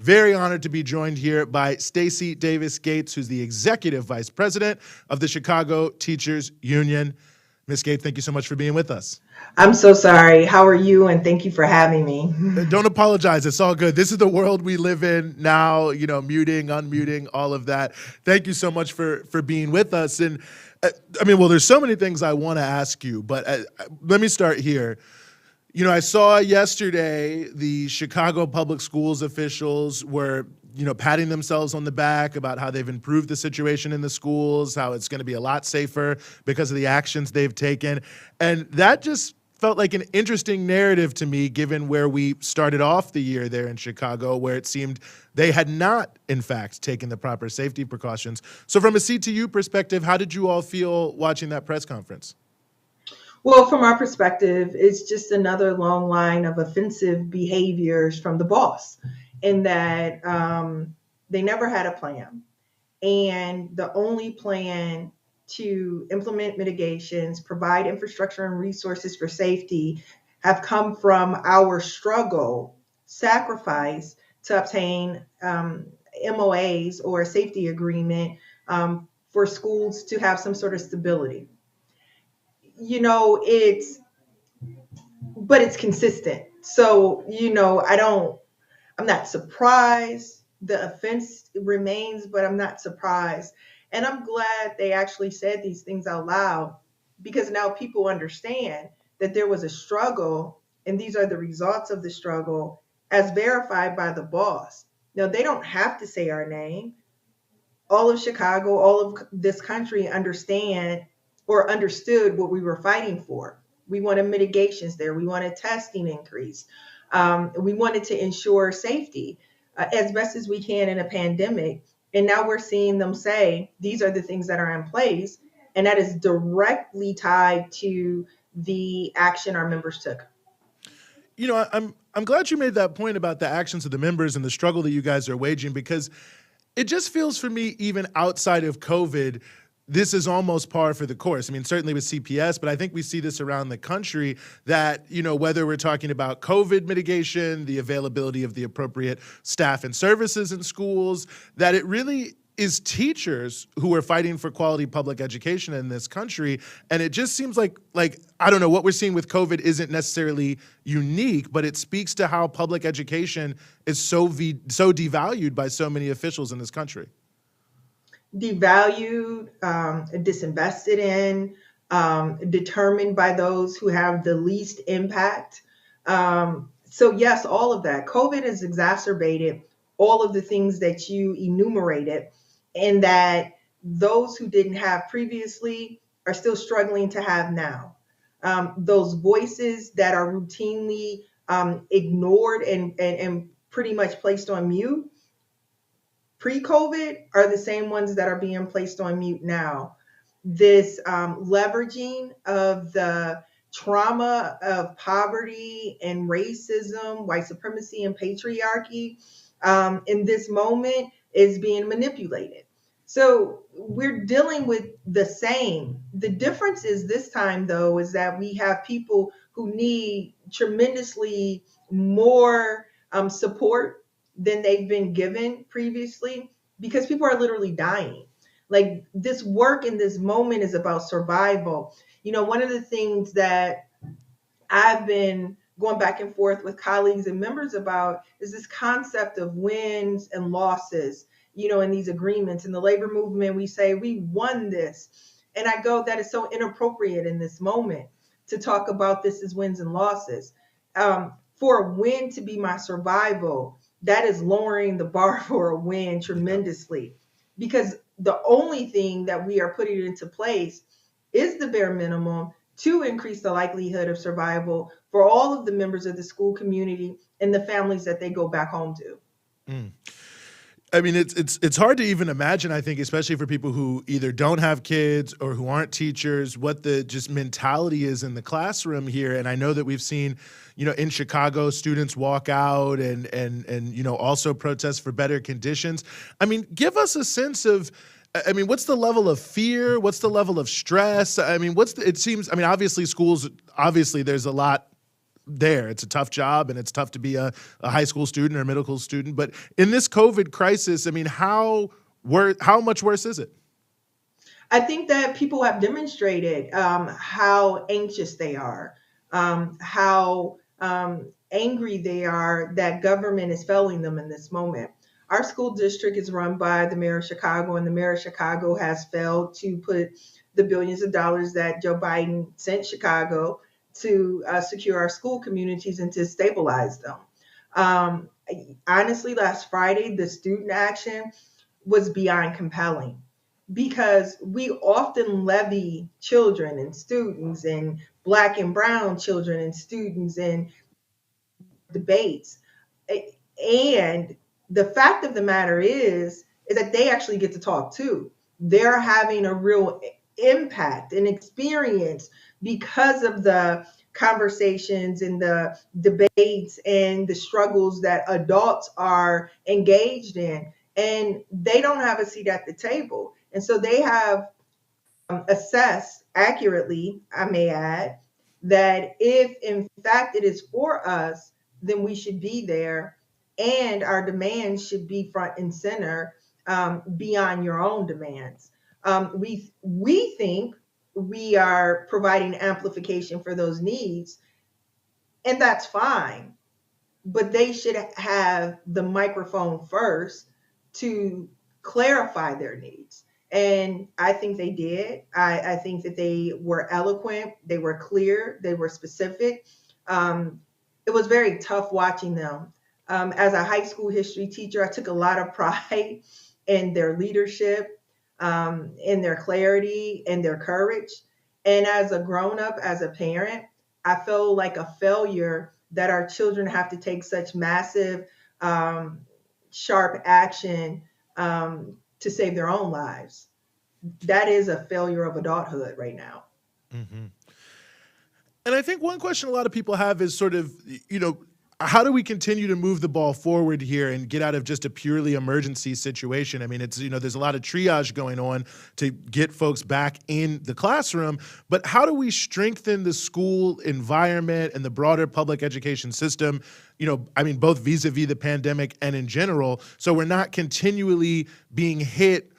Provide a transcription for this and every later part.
Very honored to be joined here by Stacy Davis Gates, who's the Executive Vice President of the Chicago Teachers Union. Ms. Gates, thank you so much for being with us. I'm so sorry. How are you? And thank you for having me. Don't apologize. It's all good. This is the world we live in now, muting, unmuting, all of that. Thank you so much for being with us. And there's so many things I want to ask you, but let me start here. I saw yesterday the Chicago Public Schools officials were, patting themselves on the back about how they've improved the situation in the schools, how it's going to be a lot safer because of the actions they've taken. And that just felt like an interesting narrative to me, given where we started off the year there in Chicago, where it seemed they had not, in fact, taken the proper safety precautions. So from a CTU perspective, how did you all feel watching that press conference? Well, from our perspective, it's just another long line of offensive behaviors from the boss, in that they never had a plan. And the only plan to implement mitigations, provide infrastructure and resources for safety have come from our struggle, sacrifice to obtain MOAs or a safety agreement for schools to have some sort of stability. But it's consistent. So, I'm not surprised. The offense remains, but I'm not surprised. And I'm glad they actually said these things out loud, because now people understand that there was a struggle and these are the results of the struggle as verified by the boss. Now, they don't have to say our name. All of Chicago, all of this country understood what we were fighting for. We wanted mitigations there. We wanted testing increase. We wanted to ensure safety as best as we can in a pandemic. And now we're seeing them say, these are the things that are in place. And that is directly tied to the action our members took. I'm glad you made that point about the actions of the members and the struggle that you guys are waging, because it just feels for me, even outside of COVID, this is almost par for the course. Certainly with CPS, but I think we see this around the country that, whether we're talking about COVID mitigation, the availability of the appropriate staff and services in schools, that it really is teachers who are fighting for quality public education in this country. And it just seems like I don't know, what we're seeing with COVID isn't necessarily unique, but it speaks to how public education is so devalued by so many officials in this country. Devalued, disinvested in, determined by those who have the least impact. So yes, all of that. COVID has exacerbated all of the things that you enumerated, and that those who didn't have previously are still struggling to have now. Those voices that are routinely ignored and pretty much placed on mute pre-COVID are the same ones that are being placed on mute now. This leveraging of the trauma of poverty and racism, white supremacy and patriarchy in this moment is being manipulated. So we're dealing with the same. The difference is this time, though, is that we have people who need tremendously more support than they've been given previously, because people are literally dying. Like, this work in this moment is about survival. One of the things that I've been going back and forth with colleagues and members about is this concept of wins and losses, in these agreements. In the labor movement, we say we won this. And I go, that is so inappropriate in this moment to talk about this as wins and losses. For a win to be my survival, that is lowering the bar for a win tremendously, because the only thing that we are putting into place is the bare minimum to increase the likelihood of survival for all of the members of the school community and the families that they go back home to. Mm. It's hard to even imagine, I think, especially for people who either don't have kids or who aren't teachers, what the just mentality is in the classroom here. And I know that we've seen, in Chicago, students walk out and also protest for better conditions. Give us a sense of, what's the level of fear? What's the level of stress? Obviously schools, there's a lot there. It's a tough job and it's tough to be a high school student or a middle school student. But in this COVID crisis, I mean, how much worse is it? I think that people have demonstrated how anxious they are, how angry they are that government is failing them in this moment. Our school district is run by the mayor of Chicago, and the mayor of Chicago has failed to put the billions of dollars that Joe Biden sent Chicago to secure our school communities and to stabilize them. Um, Honestly, last Friday, the student action was beyond compelling because we often levy children and students and black and brown children and students in debates. And the fact of the matter is that they actually get to talk too. They're having a real impact and experience because of the conversations and the debates and the struggles that adults are engaged in, and they don't have a seat at the table. And so they have assessed accurately, I may add, that if in fact it is for us, then we should be there, and our demands should be front and center, beyond your own demands. We think we are providing amplification for those needs, and that's fine, but they should have the microphone first to clarify their needs. And I think they did. I think that they were eloquent, they were clear, they were specific. It was very tough watching them. As a high school history teacher, I took a lot of pride in their leadership, in their clarity, and their courage. And as a grown up, as a parent, I feel like a failure that our children have to take such massive, um, sharp action, to save their own lives. That is a failure of adulthood right now. Hmm. And I think one question a lot of people have is sort of, you know, how do we continue to move the ball forward here and get out of just a purely emergency situation? I mean, it's, you know, there's a lot of triage going on to get folks back in the classroom, but how do we strengthen the school environment and the broader public education system? You know, I mean, both vis-a-vis the pandemic and in general, so we're not continually being hit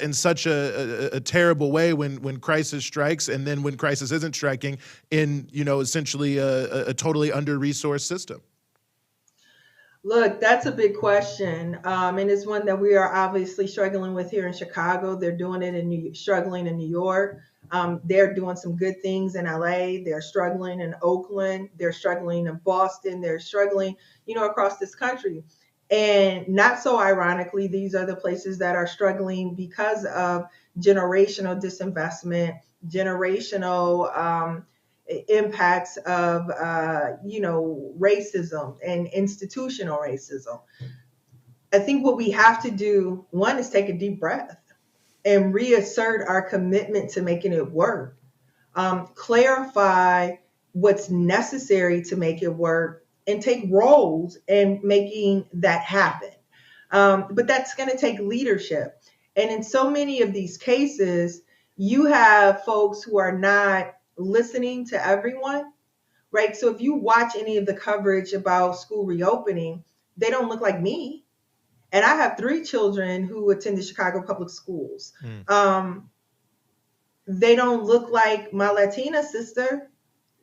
in such a terrible way when crisis strikes, and then when crisis isn't striking in, you know, essentially a totally under-resourced system. Look, that's a big question, and it's one that we are obviously struggling with here in Chicago. They're doing it in struggling in New York. They're doing some good things in LA. They're struggling in Oakland. They're struggling in Boston. They're struggling, across this country. And not so ironically, these are the places that are struggling because of generational disinvestment, generational impacts of racism and institutional racism. I think what we have to do, one, is take a deep breath and reassert our commitment to making it work. Clarify what's necessary to make it work, and take roles in making that happen. But that's going to take leadership. And in so many of these cases, you have folks who are not listening to everyone, right? So if you watch any of the coverage about school reopening, they don't look like me. And I have three children who attend the Chicago public schools. Mm. They don't look like my Latina sister,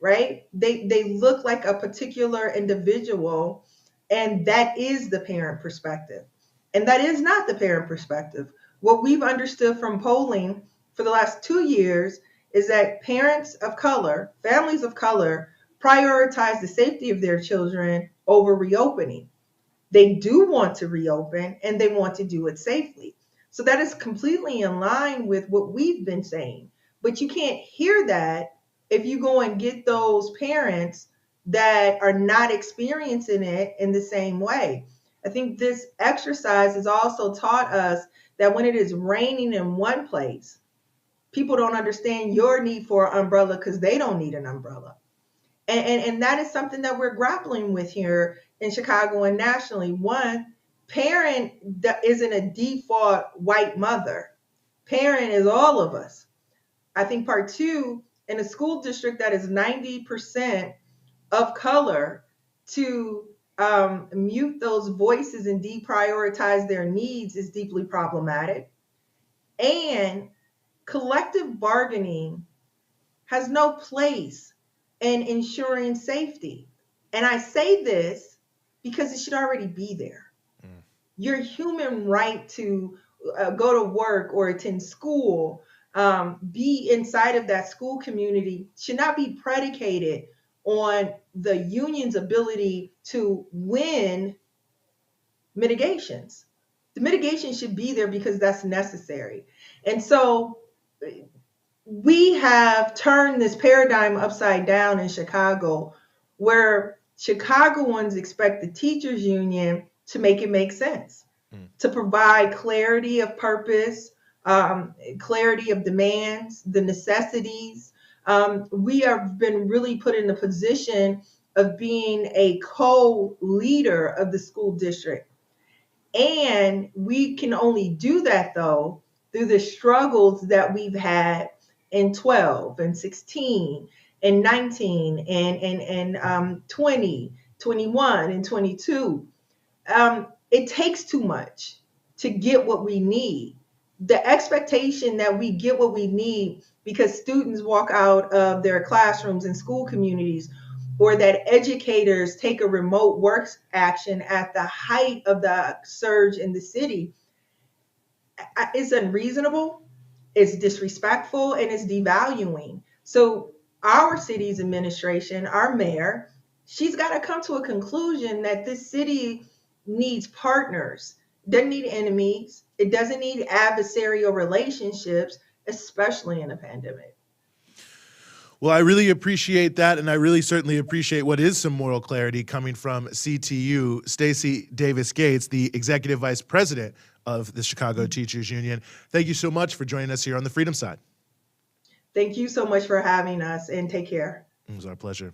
right? They look like a particular individual, and that is the parent perspective. And that is not the parent perspective. What we've understood from polling for the last 2 years is that parents of color, families of color, prioritize the safety of their children over reopening. They do want to reopen, and they want to do it safely. So that is completely in line with what we've been saying. But you can't hear that if you go and get those parents that are not experiencing it in the same way. I think this exercise has also taught us that when it is raining in one place, people don't understand your need for an umbrella because they don't need an umbrella. And that is something that we're grappling with here in Chicago and nationally. One, parent that isn't a default white mother. Parent is all of us. I think part two, in a school district that is 90% of color to mute those voices and deprioritize their needs is deeply problematic. And collective bargaining has no place in ensuring safety. And I say this because it should already be there. Mm. Your human right to go to work or attend school, be inside of that school community, should not be predicated on the union's ability to win mitigations. The mitigation should be there because that's necessary. And so we have turned this paradigm upside down in Chicago, where Chicagoans expect the teachers union to make it make sense, to provide clarity of purpose, clarity of demands, the necessities. We have been really put in a position of being a co-leader of the school district. And we can only do that, though, through the struggles that we've had in 12 and 16 and 19 and 20, 21 and 22. It takes too much to get what we need. The expectation that we get what we need because students walk out of their classrooms and school communities, or that educators take a remote work action at the height of the surge in the city, is unreasonable, it's disrespectful, and it's devaluing. So our city's administration, our mayor, she's got to come to a conclusion that this city needs partners. It doesn't need enemies. It doesn't need adversarial relationships, especially in a pandemic. Well, I really appreciate that, and I really certainly appreciate what is some moral clarity coming from CTU. Stacy Davis Gates, the Executive Vice President of the Chicago Teachers Union. Thank you so much for joining us here on the Freedom Side. Thank you so much for having us, and take care. It was our pleasure.